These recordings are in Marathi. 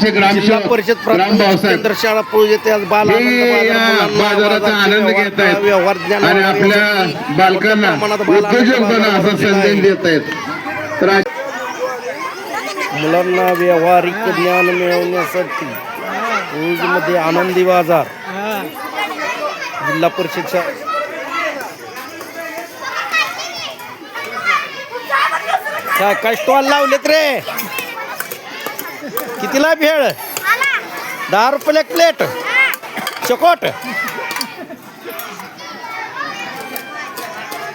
जिल्हा परिषद केंद्र शाळा पूजेत आज बाल बाजाराचा आनंद घेत आहेत व्यवहार ज्ञान आणि आपल्या बालकांना उद्योजक बना असा संदेश देत आहेत. तर मुलांना व्यावहारिक ज्ञान मिळवण्यासाठी मध्ये आनंदी बाजार जिल्हा परिषदच्या काय स्टॉल लावलेत रे. कितीला भेळ? 10 रुपये एक प्लेट. चकोट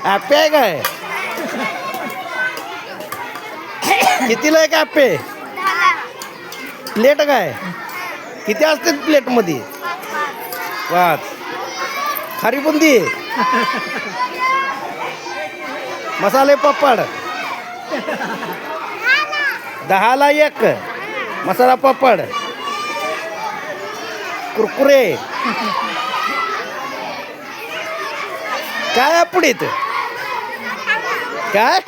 ॲपे आहे काय? कितीला एक ॲपे? प्लेट काय किती असते प्लेट मध्ये? 5. खारी बुंदी, मसाले पापड 10ला 1. मसाला पापड, कुरकुरे काय पुढे काय?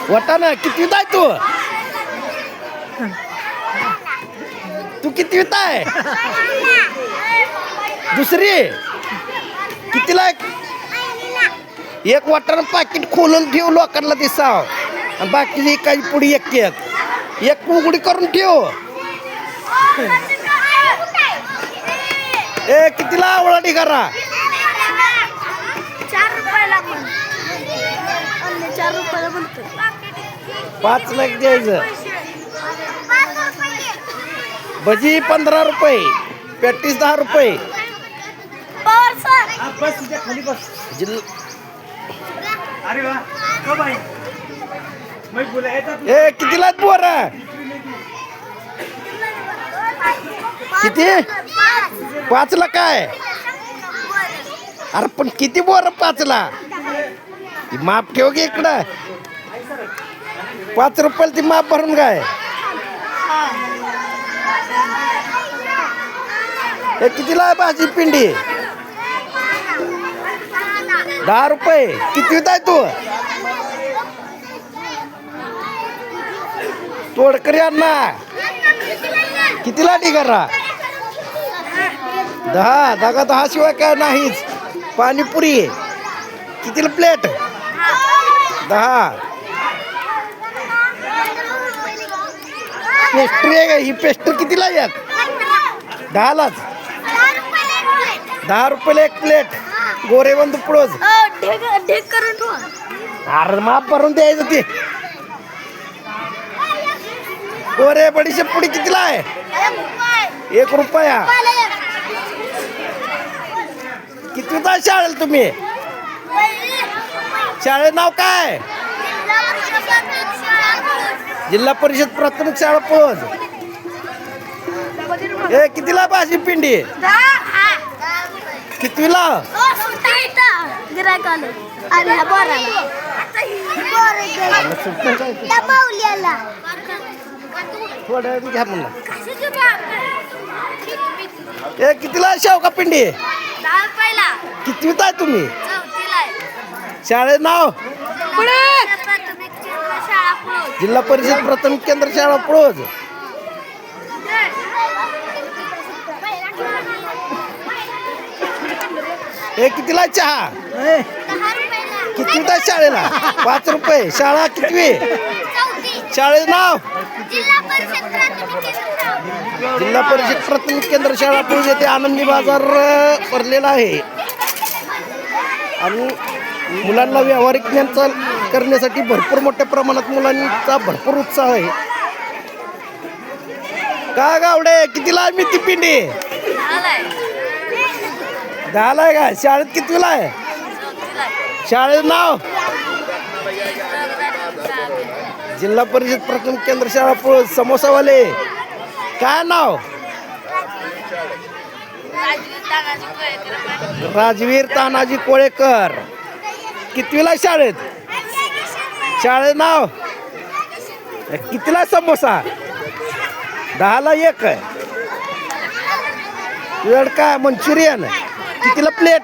वाटाणा कितवीत आहे तू? तू कितवीत आहे? दुसरी. कितीला एक वाटाणा पाकिट खोलून ठेव लोकांना दिसाव आणि बाकीची काही पुढे एक उघडी करून ठेव. ए कितीला आवळा ढिगारा? 4 रुपयाला पण 4 रुपयाला बनतो. 5 लाख द्यायचं. भजी 15 रुपये, पॅटीस 10 रुपये. ए कितीला बोर? किती? 5ला काय? अरे पण किती बोर 5ला? माप ठेव की इकडं. 5 रुपयाला ती माप भरून काय? हे कितीला आहे भाजी पिंडी? 10 रुपये. कितीत आहे तू? तोडकरी अण्णा कितीला ढिगारा? 10 शिवाय काय नाहीच. पाणीपुरी कितीला प्लेट? 10. पेस्ट्री आहे का ही? पेस्ट्री कितीला एक? 10लाच. 10 रुपयाला एक प्लेट. गोरेबंधू पुळोज. अरे माप भरून द्यायचं ते. गोरे बडीशेप पुडी कितीला आहे? 1 रुपया. कितवीत आहे शाळेला तुम्ही? शाळेचं नाव काय? जिल्हा परिषद प्राथमिक शाळा पुळोज. ए कितीला भाजी पिंडी? कितवीला? थोड्या घ्या म्हणलं. ए कितीला शेवका पिंडी? 10 रुपयाला. कितवीत आहे तुम्ही? 4थीला आहे. शाळेचं नाव? जिल्हा परिषद प्राथमिक केंद्र शाळा पुळोज. हे कितीला चहा? कितवीत आहे शाळेला? 5 रुपये. शाळा कितवी? शाळेचं नाव? जिल्हा परिषद प्राथमिक केंद्र शाळा पुळोज येथे आनंदी बाजार भरलेला आहे आणि मुलांना व्यावहारिक ज्ञान करण्यासाठी भरपूर मोठ्या प्रमाणात मुलांचा भरपूर उत्साह आहे. का गावडे कितीला आहे मेथी पिंडी? 10ला आहे का? शाळेत कितवीला आहे? शाळेचं नाव? जिल्हा परिषद प्राथमिक केंद्र शाळा पुळोज. समोसावाले काय नाव? राजवीर तानाजी कोळेकर. कितवीला शाळेत? शाळेचं नाव? कितीला समोसा? 10ला 1. तुझ्याकडे काय? मंचुरियन कितीला प्लेट?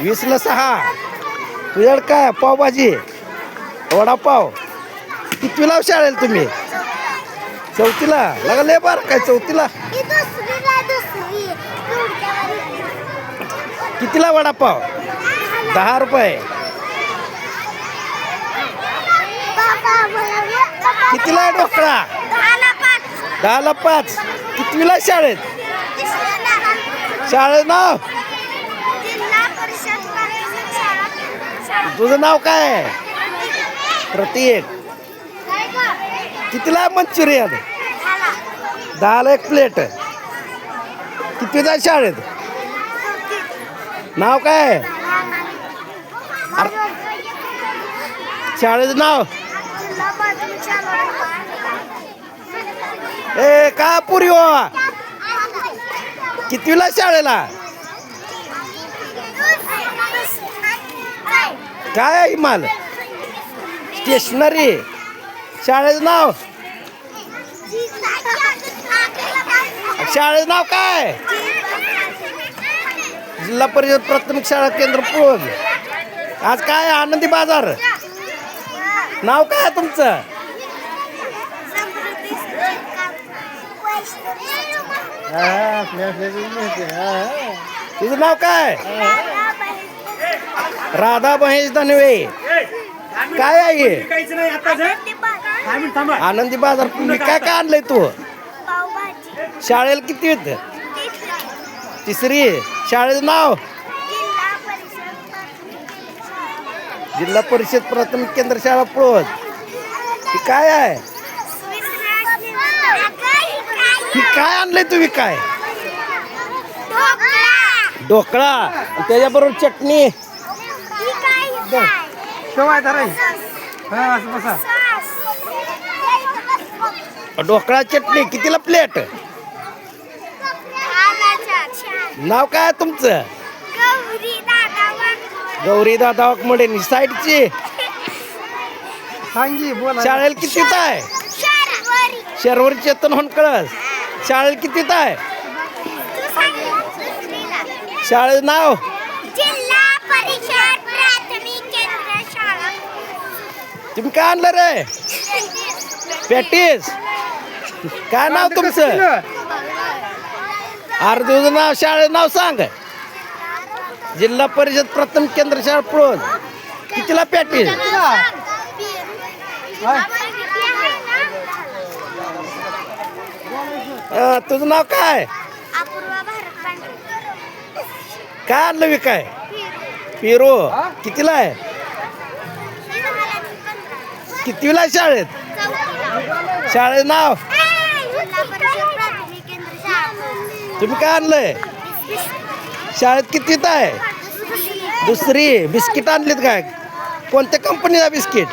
20ला 6. तुझ्याकडे काय? पावभाजी, वडापाव. कितवीला शाळेला तुम्ही? चौथीला लगा लय बार काय चौथीला ही दुसरी कितीला वडापाव 10 रुपये कितीला आहे ढोकळा 10ला 5 कितवीला आहे शाळेत शाळेत नाव तुझं नाव काय आहे प्रतीक कितीला आहे मंचुरियन 10ला 1 प्लेट कितवीला आहे शाळेत नाव काय आहे शाळेचं नाव ए का पुरी हो कितवीला शाळेला काय आहे माल स्टेशनरी शाळेचं नाव शाळेचं नाव काय जिल्हा परिषद प्राथमिक शाळा केंद्र पूर्व आज काय आहे? आनंदी बाजार नाव काय आहे तुमचं तुझं नाव काय राधा महेश धनवे काय आहे हे? आनंदी बाजार तुम्ही काय काय आणलंय तू शाळेला किती येत तिसरी शाळेचं नाव जिल्हा परिषद प्राथमिक केंद्र शाळा पळवत ही काय आहे ही काय आणलंय तुम्ही काय ढोकळा त्याच्याबरोबर चटणी ढोकळा चटणी कितीला प्लेट नाव काय तुमचं गौरी दादा वाकमडे साईडची शाळेला कितीत आहे शर्वरी चेतन होनकळस शाळेला कितीत आहे शाळेचं नाव जिल्हा परिषद प्राथमिक केंद्र शाळा तुम्ही काय आणलं रे पॅटीस काय नाव तुमचं अरे तुझं नाव शाळेचं नाव सांग जिल्हा परिषद प्राथमिक केंद्र शाळा पळवत कितीला पॅटीस तुझं नाव काय काय आणलं विकाय पिरो कितीला आहे कितवीला आहे शाळेत शाळेचं नाव तुम्ही काय आणलंय शाळेत कितीत आहे दुसरी बिस्किट आणलीत काय कोणत्या कंपनीचा बिस्किट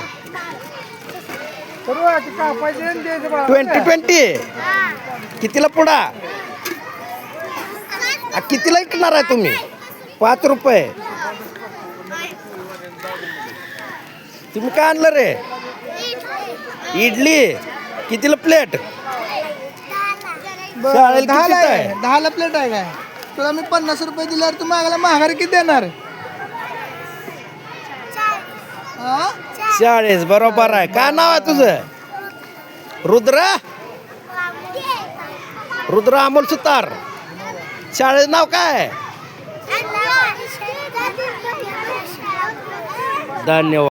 2020 कितीला पुडा कितीला विकणार आहे तुम्ही 5 रुपये तुम्ही काय आणलं रे इडली कितीला प्लेट शाळेला कितीत आहे 10ला प्लेट आहे काय तुला मी 50 रुपये दिल्यावर तू मागायला महागारी किती देणार हा? शाळेस बरोबर आहे काय नाव आहे तुझं रुद्र अमोल सुतार शाळेचं नाव काय धन्यवाद